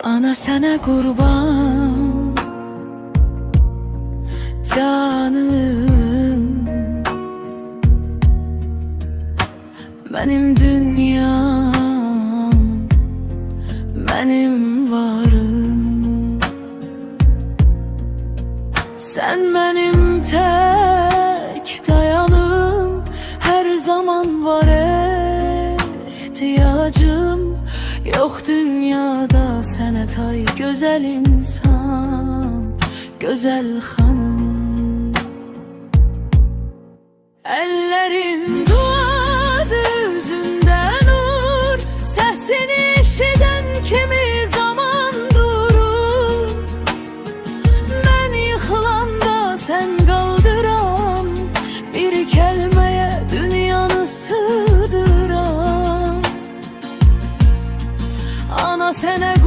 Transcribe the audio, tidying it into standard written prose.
Ana sənə qurban canım, benim dünyam, benim varım. Sen benim tek dayanım, her zaman var ihtiyacım. Yok dünyada sənə tay güzel insan, güzel hanım. Ellerin duadır, yüzünde nur, sesini eşiden kimi zaman durur. Ben yıkılanda sen kaldıran, bir kelmeye dünyanı sığdıran. Ana sənə